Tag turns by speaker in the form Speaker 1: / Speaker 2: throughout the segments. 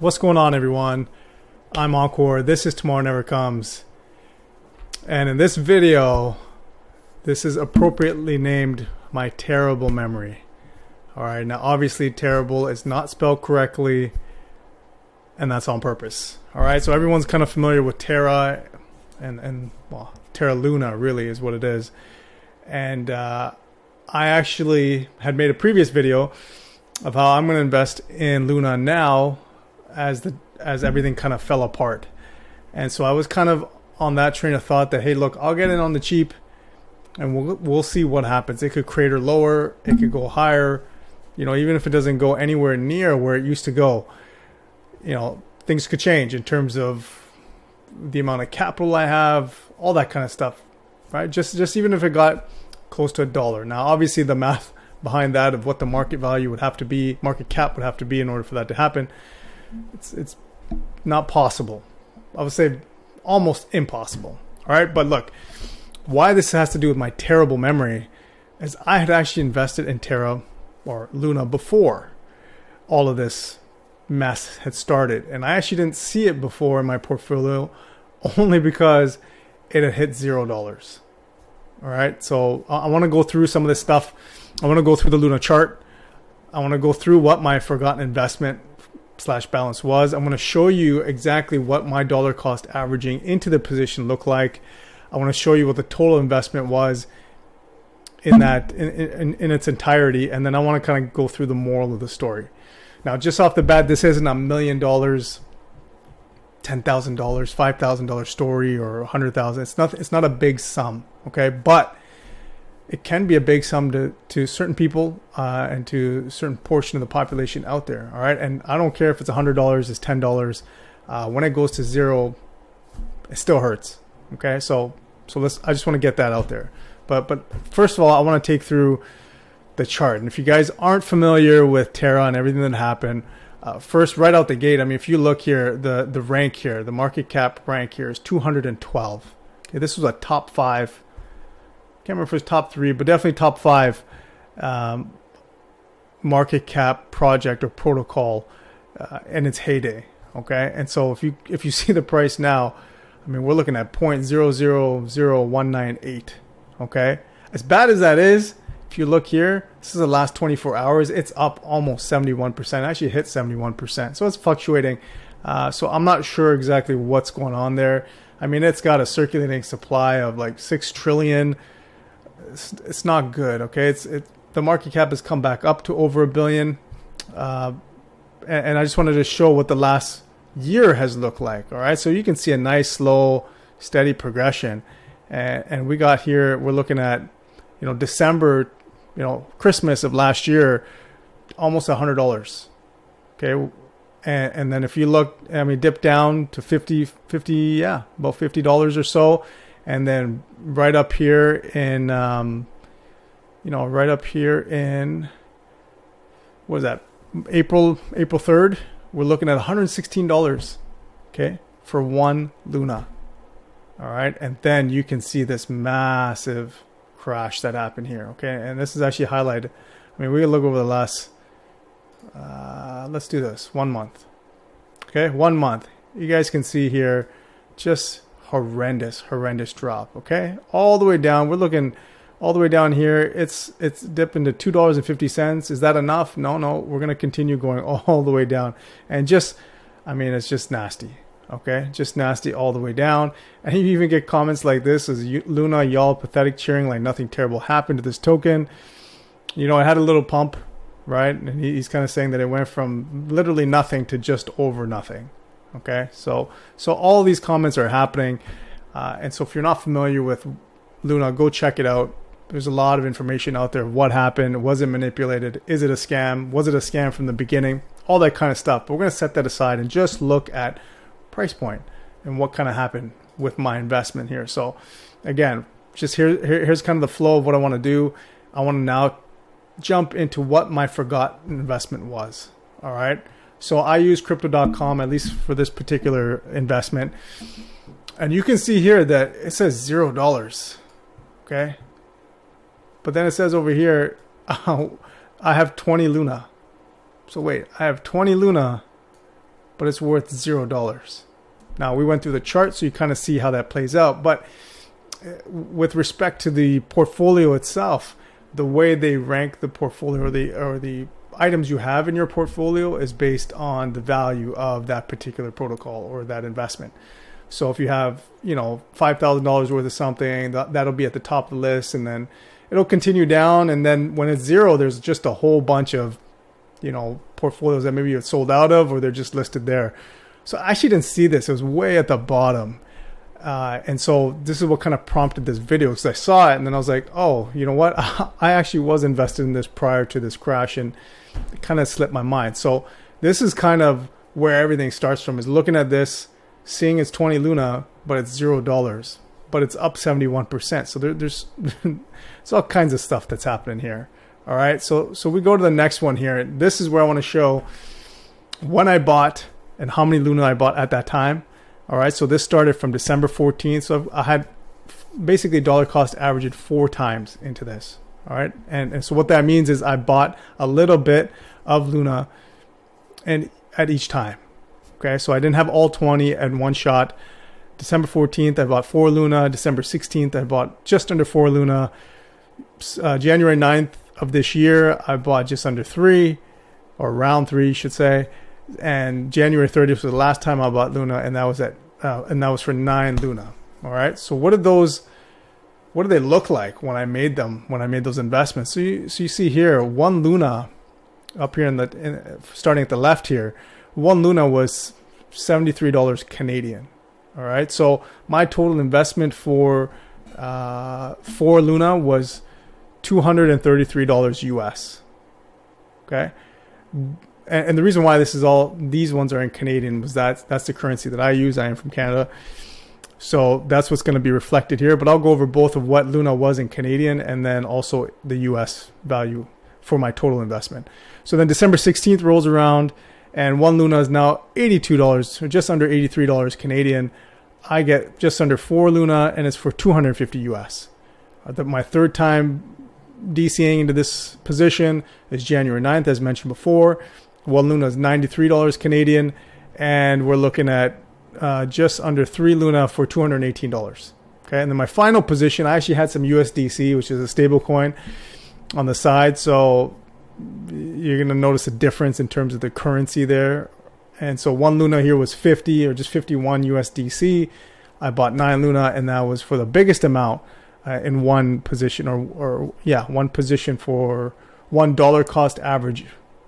Speaker 1: What's going on, everyone? I'm Encore. This is Tomorrow Never Comes. And in this video, this is appropriately named my terrible memory. Alright, now obviously terrible is not spelled correctly, and that's on purpose. Alright, so everyone's kind of familiar with Terra, and well, Terra Luna really is what it is. And I actually had made a previous video of how I'm going to invest in Luna now as everything kind of fell apart. And so I was kind of on that train of thought that, hey, look, I'll get in on the cheap and we'll see what happens. It could crater lower, it could go higher, you know, even if it doesn't go anywhere near where it used to go, you know, things could change in terms of the amount of capital I have, all that kind of stuff, right? Just even if it got close to $1. Now, obviously the math behind that of what the market value would have to be, market cap would have to be in order for that to happen, it's not possible. I would say almost impossible. All right, but look, why this has to do with my terrible memory is I had actually invested in Terra or Luna before all of this mess had started, and I actually didn't see it before in my portfolio only because it had hit $0. All right, so I want to go through some of this stuff. I want to go through the Luna chart. I want to go through what my forgotten investment / balance was. I'm going to show you exactly what my dollar cost averaging into the position looked like. I want to show you what the total investment was in that in its entirety, and then I want to kind of go through the moral of the story. Now, just off the bat, this isn't $1 million, $10,000, $5,000 story or $100,000. It's not a big sum, okay? But it can be a big sum to certain people and to a certain portion of the population out there. All right, and I don't care if it's $100, it's $10. When it goes to zero, it still hurts. Okay, so I just want to get that out there. But first of all, I want to take through the chart. And if you guys aren't familiar with Terra and everything that happened, first right out the gate, I mean, if you look here, the rank here, the market cap rank here is 212. Okay, this was a top 5. Can't remember if it was top 3, but definitely top 5 market cap project or protocol in its heyday. Okay, and so if you see the price now, I mean, we're looking at 0.000198. Okay, as bad as that is, if you look here, this is the last 24 hours. It's up almost 71%. Actually hit 71%. So it's fluctuating. So I'm not sure exactly what's going on there. I mean, it's got a circulating supply of like 6 trillion. It's not good. Okay, the market cap has come back up to over $1 billion, and I just wanted to show what the last year has looked like. All right, so you can see a nice, slow, steady progression, and we got here. We're looking at, you know, December, you know, Christmas of last year, almost $100. Okay, and then if you look, I mean, dip down to 50, yeah, about $50 or so. And then right up here in, you know, right up here in, what is that, April 3rd, we're looking at $116, okay, for one Luna. All right, and then you can see this massive crash that happened here, okay, and this is actually highlighted. I mean, we can look over the last, let's do this, 1 month, okay, 1 month. You guys can see here, just horrendous drop. Okay, all the way down. We're looking all the way down here. It's dipping to $2.50. Is that enough? No, we're going to continue going all the way down, and just, I mean, it's just nasty. Okay, just nasty all the way down. And you even get comments like this: "Is Luna, y'all pathetic, cheering like nothing terrible happened to this token." You know, it had a little pump, right? And he's kind of saying that it went from literally nothing to just over nothing. Okay, so all these comments are happening, and so if you're not familiar with Luna, go check it out. There's a lot of information out there. What happened? Was it manipulated? Is it a scam? Was it a scam from the beginning? All that kind of stuff. But we're going to set that aside and just look at price point and what kind of happened with my investment here. So again, just here's kind of the flow of what I want to do. I want to now jump into what my forgotten investment was. All right. So I use crypto.com, at least for this particular investment. And you can see here that it says $0. Okay. But then it says over here, I have 20 Luna. So wait, I have 20 Luna, but it's worth $0. Now, we went through the chart, so you kind of see how that plays out. But with respect to the portfolio itself, the way they rank the portfolio or the items you have in your portfolio is based on the value of that particular protocol or that investment. So if you have, $5,000 worth of something, that'll be at the top of the list, and then it'll continue down. And then when it's zero, there's just a whole bunch of, portfolios that maybe you're sold out of, or they're just listed there. So I actually didn't see this. It was way at the bottom. And so this is what kind of prompted this video, because I saw it and then I was like, oh, you know what? I actually was invested in this prior to this crash, and it kind of slipped my mind. So this is kind of where everything starts from, is looking at this, seeing it's 20 Luna, but it's $0, but it's up 71%. So there's all kinds of stuff that's happening here. All right. So we go to the next one here. This is where I want to show when I bought and how many Luna I bought at that time. All right. So this started from December 14th. So I had basically dollar cost averaged 4 times into this. All right. And so what that means is I bought a little bit of Luna and at each time. Okay. So I didn't have all 20 at one shot. December 14th, I bought 4 Luna. December 16th, I bought just under 4 Luna. January 9th of this year, I bought just under 3, or around 3, you should say. And January 30th was the last time I bought Luna, and that was for 9 Luna. All right. So what did they look like when I made them? When I made those investments? So you see here, 1 Luna up here starting at the left here. 1 Luna was $73 Canadian. All right. So my total investment for 4 Luna was $233 US. Okay. And the reason why these ones are in Canadian was that's the currency that I use. I am from Canada. So that's what's going to be reflected here. But I'll go over both of what Luna was in Canadian and then also the US value for my total investment. So then December 16th rolls around, and 1 Luna is now $82, or just under $83 Canadian. I get just under 4 Luna, and it's for $250 US. My third time DCing into this position is January 9th, as mentioned before. 1 Luna is $93 Canadian, and we're looking at just under 3 Luna for $218. Okay, and then my final position, I actually had some USDC, which is a stable coin, on the side. So you're going to notice a difference in terms of the currency there. And so 1 Luna here was 50 or just 51 USDC. I bought 9 Luna, and that was for the biggest amount in one position, one position for $1 cost average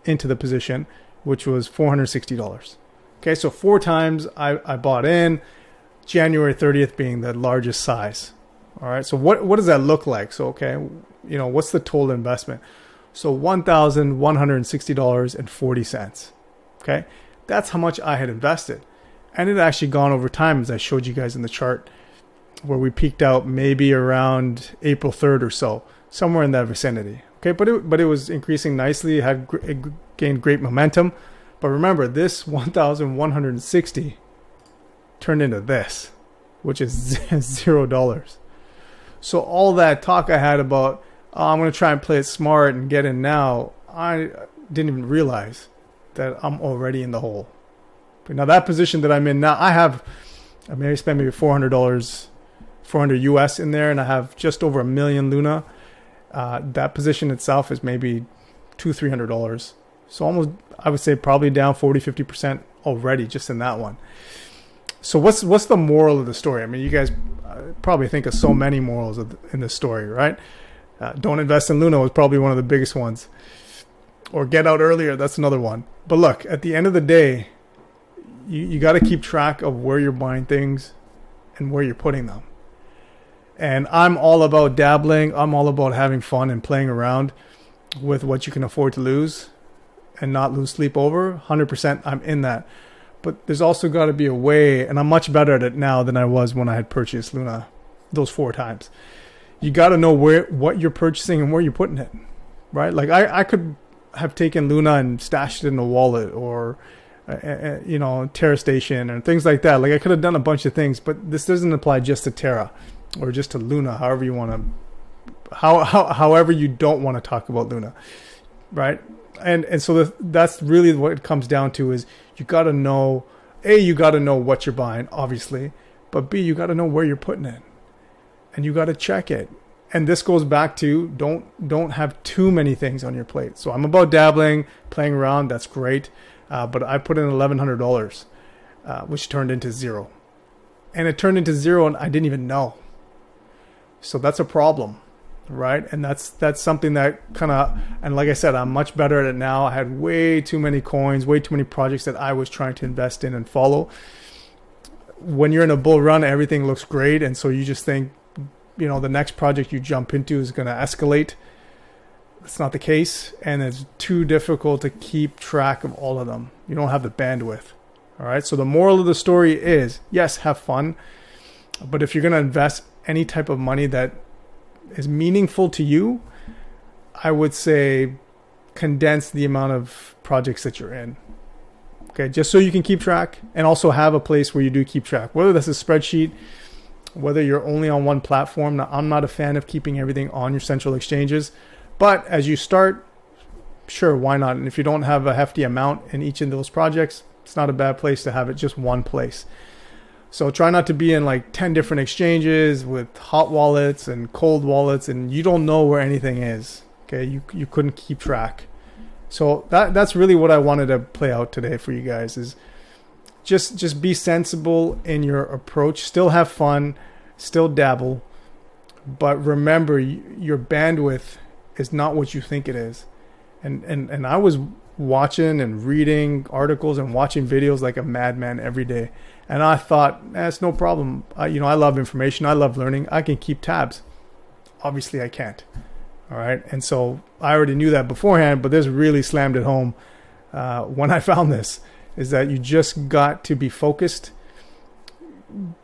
Speaker 1: into the position, which was $460. Okay, so 4 times I bought in, January 30th being the largest size. All right, so what does that look like? So, okay, what's the total investment? So $1,160.40. Okay, that's how much I had invested. And it had actually gone over time, as I showed you guys in the chart, where we peaked out maybe around April 3rd or so, somewhere in that vicinity. Okay, but it was increasing nicely. It gained great momentum. But remember, this 1,160 turned into this, which is $0. So all that talk I had about, I'm going to try and play it smart and get in now, I didn't even realize that I'm already in the hole. But now that position that I'm in now, I spent maybe $400 US in there, and I have just over 1 million Luna. That position itself is maybe $200-300. So almost, I would say, probably down 40-50% already just in that one. So what's the moral of the story? I mean, you guys probably think of so many morals in this story, right? Don't invest in Luna was probably one of the biggest ones. Or get out earlier, that's another one. But look, at the end of the day, you got to keep track of where you're buying things and where you're putting them. And I'm all about dabbling. I'm all about having fun and playing around with what you can afford to lose and not lose sleep over. 100% I'm in that. But there's also got to be a way, and I'm much better at it now than I was when I had purchased Luna those 4 times. You got to know what you're purchasing and where you're putting it, right? Like I could have taken Luna and stashed it in a wallet or, Terra Station and things like that. Like I could have done a bunch of things, but this doesn't apply just to Terra or just to Luna, however you want to, however you don't want to talk about Luna. right? And so that's really what it comes down to is you got to know, A, you got to know what you're buying, obviously, but B, you got to know where you're putting it, and you got to check it. And this goes back to don't have too many things on your plate. So I'm about dabbling, playing around. That's great, but I put in $1,100, which turned into zero, and it turned into zero, and I didn't even know. So that's a problem, right? And that's something that kind of, and like I said, I'm much better at it now. I had way too many coins, way too many projects that I was trying to invest in and follow. When you're in a bull run, everything looks great, and so you just think, the next project you jump into is going to escalate. That's not the case, and it's too difficult to keep track of all of them. You don't have the bandwidth. All right. So the moral of the story is, yes, have fun, but if you're going to invest any type of money that is meaningful to you, I would say condense the amount of projects that you're in. Okay, just so you can keep track, and also have a place where you do keep track, whether that's a spreadsheet, whether you're only on one platform. Now, I'm not a fan of keeping everything on your central exchanges, but as you start, sure, why not? And if you don't have a hefty amount in each of those projects, it's not a bad place to have it just one place. So try not to be in like 10 different exchanges with hot wallets and cold wallets, and you don't know where anything is. Okay, you couldn't keep track. So that's really what I wanted to play out today for you guys, is just be sensible in your approach. Still have fun, still dabble, but remember your bandwidth is not what you think it is. And I was watching and reading articles and watching videos like a madman every day. And I thought, it's no problem. I love information. I love learning. I can keep tabs. Obviously, I can't. All right. And so I already knew that beforehand, but this really slammed it home when I found this, is that you just got to be focused,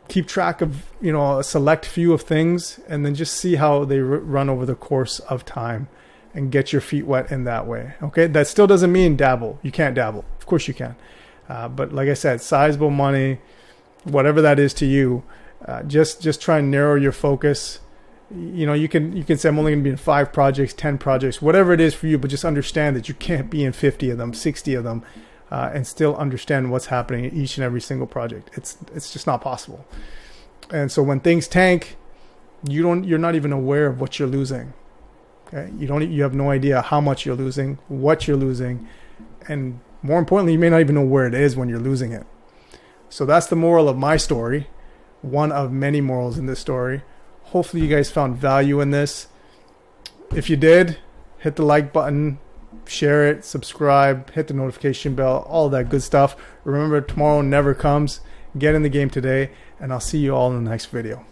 Speaker 1: keep track of, a select few of things, and then just see how they run over the course of time and get your feet wet in that way. Okay. That still doesn't mean dabble. You can't dabble. Of course you can. But like I said, sizable money, whatever that is to you, just try and narrow your focus. You can say, I'm only going to be in 5 projects, 10 projects, whatever it is for you, but just understand that you can't be in 50 of them, 60 of them, and still understand what's happening in each and every single project. It's just not possible. And so when things tank, you're not even aware of what you're losing. Okay, you have no idea how much you're losing, what you're losing, and more importantly, you may not even know where it is when you're losing it. So that's the moral of my story, one of many morals in this story. Hopefully you guys found value in this. If you did, hit the like button, share it, subscribe, hit the notification bell, all that good stuff. Remember, tomorrow never comes. Get in the game today, and I'll see you all in the next video.